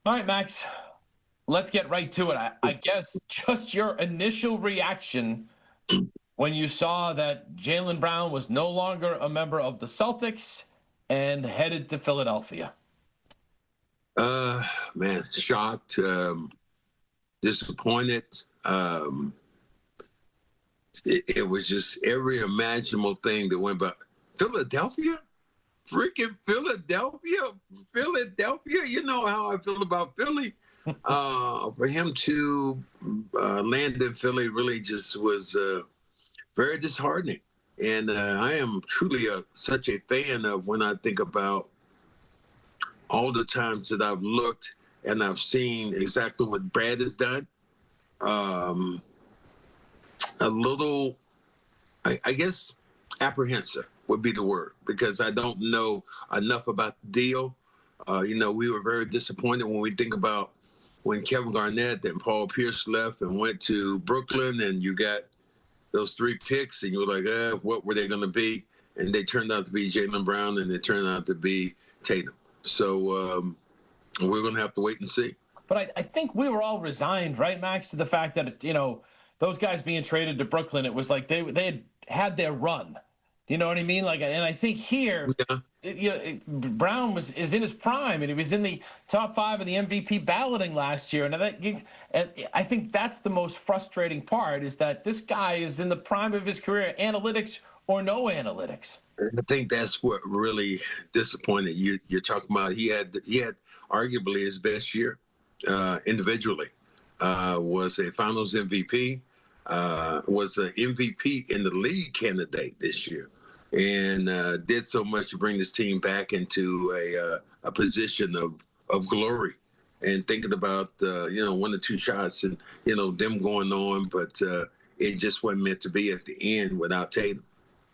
All right, Max, let's get right to it. I guess just your initial reaction when you saw that Jaylen Brown was no longer a member of the Celtics and headed to Philadelphia. Man, shocked, disappointed. It was just every imaginable thing that went by. Philadelphia? Freaking Philadelphia? Philadelphia? You know how I feel about Philly. For him to land in Philly really just was very disheartening. And I am truly such a fan of when I think about all the times that I've looked and I've seen exactly what Brad has done. A little, I guess, apprehensive would be the word, because I don't know enough about the deal. We were very disappointed when we think about when Kevin Garnett and Paul Pierce left and went to Brooklyn, and you got those 3 picks, and you were like, what were they going to be? And they turned out to be Jaylen Brown, and they turned out to be Tatum. So we're going to have to wait and see. But I think we were all resigned, right, Max, to the fact that, those guys being traded to Brooklyn, it was like they had their run. You know what I mean? And I think here, Brown is in his prime, and he was in the top 5 of the MVP balloting last year. And I think that's the most frustrating part, is that this guy is in the prime of his career, analytics or no analytics. I think that's what really disappointed you. You're talking about he had arguably his best year individually. Was a Finals MVP, was an MVP in the league candidate this year, and did so much to bring this team back into a position of glory. And thinking about 1 or 2 shots and them going on, but it just wasn't meant to be at the end without Tatum.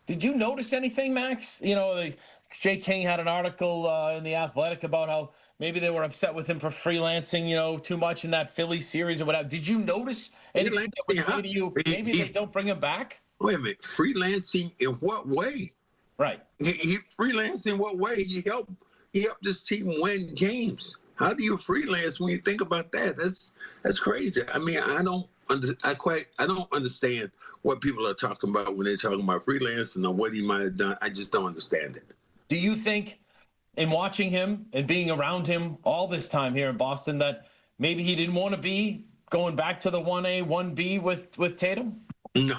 Did you notice anything, Max? Jay King had an article in The Athletic about how maybe they were upset with him for freelancing, too much in that Philly series or whatever. Did you notice anything that would say to you, maybe they don't bring him back? Wait a minute, freelancing in what way? Right. He freelanced in what way? He helped this team win games. How do you freelance when you think about that? That's crazy. I mean, I don't understand what people are talking about when they're talking about freelancing or what he might have done. I just don't understand it. Do you think, in watching him and being around him all this time here in Boston, that maybe he didn't want to be going back to the 1A, 1B with Tatum? No,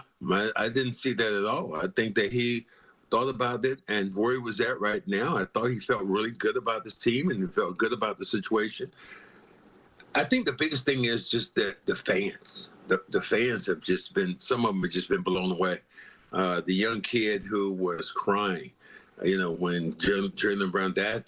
I didn't see that at all. I think that he thought about it and where he was at right now. I thought he felt really good about this team and he felt good about the situation. I think the biggest thing is just that the fans. The fans have just been, some of them have just been blown away. The young kid who was crying, when Jaylen Brown died,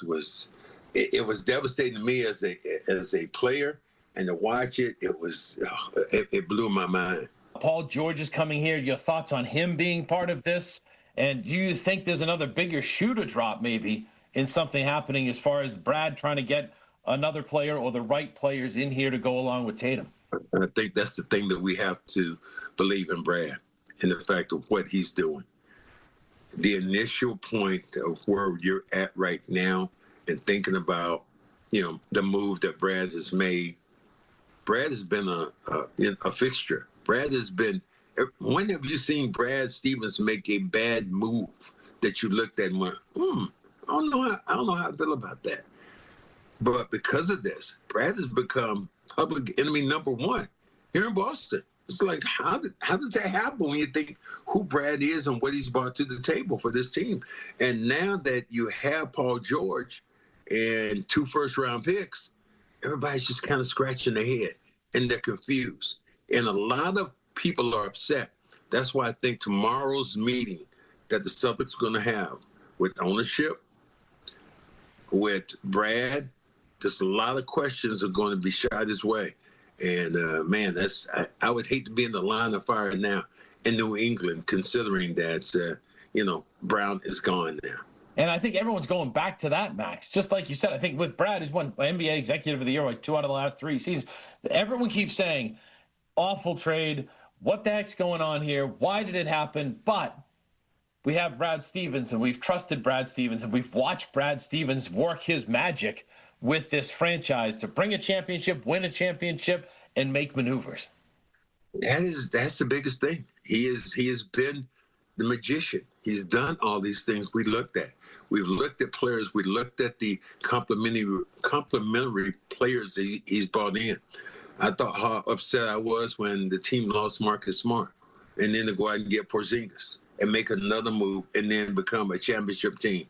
it was devastating to me as a player, and to watch it, it blew my mind. Paul George is coming here. Your thoughts on him being part of this? And do you think there's another bigger shoe to drop maybe in something happening as far as Brad trying to get another player or the right players in here to go along with Tatum? I think that's the thing that we have to believe in Brad and the fact of what he's doing. The initial point of where you're at right now and thinking about, the move that Brad has made. Brad has been a fixture. Brad has been, when have you seen Brad Stevens make a bad move that you looked at and went, I don't know how I feel about that. But because of this, Brad has become public enemy number 1 here in Boston. It's like, how does that happen when you think who Brad is and what he's brought to the table for this team? And now that you have Paul George and 2 first-round picks, everybody's just kind of scratching their head and they're confused. And a lot of people are upset. That's why I think tomorrow's meeting that the Celtics are going to have with ownership, with Brad, just a lot of questions are going to be shot his way. And, man, I would hate to be in the line of fire now in New England, considering that, Brown is gone now. And I think everyone's going back to that, Max. Just like you said, I think with Brad, he's won NBA Executive of the Year like 2 out of the last 3 seasons. Everyone keeps saying, awful trade. What the heck's going on here? Why did it happen? But we have Brad Stevens, and we've trusted Brad Stevens, and we've watched Brad Stevens work his magic with this franchise to bring a championship, win a championship, and make maneuvers? That's the biggest thing. He has been the magician. He's done all these things we looked at. We've looked at players. We looked at the complementary players that he's brought in. I thought how upset I was when the team lost Marcus Smart, and then to go out and get Porzingis and make another move and then become a championship team.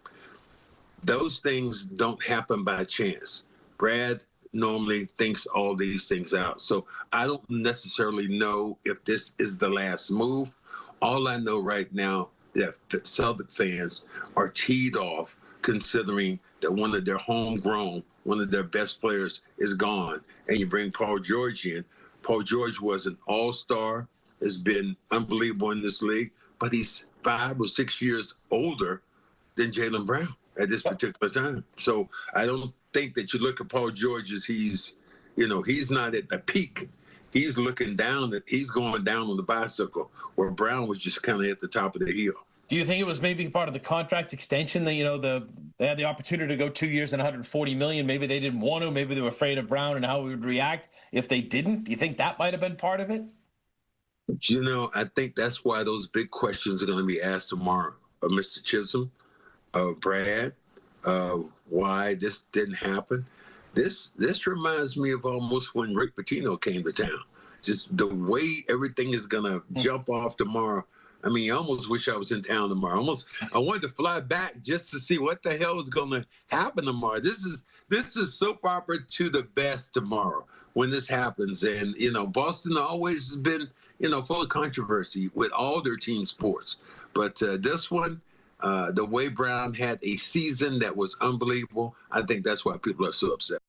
Those things don't happen by chance. Brad normally thinks all these things out. So I don't necessarily know if this is the last move. All I know right now that the Celtic fans are teed off considering that one of their homegrown, one of their best players is gone. And you bring Paul George in. Paul George was an all-star, has been unbelievable in this league, but he's 5 or 6 years older than Jaylen Brown at this particular time. So I don't think that you look at Paul George as he's not at the peak. He's looking down, he's going down on the bicycle, where Brown was just kind of at the top of the hill. Do you think it was maybe part of the contract extension that, they had the opportunity to go 2 years and $140 million? Maybe they didn't want to. Maybe they were afraid of Brown and how he would react if they didn't. Do you think that might have been part of it? I think that's why those big questions are going to be asked tomorrow of Mr. Chisholm, of Brad, why this didn't happen. This reminds me of almost when Rick Pitino came to town. Just the way everything is going to jump off tomorrow. I mean, I almost wish I was in town tomorrow. I wanted to fly back just to see what the hell is going to happen tomorrow. This is soap opera to the best tomorrow when this happens. And, Boston always has been, full of controversy with all their team sports. But this one, the way Brown had a season that was unbelievable, I think that's why people are so upset.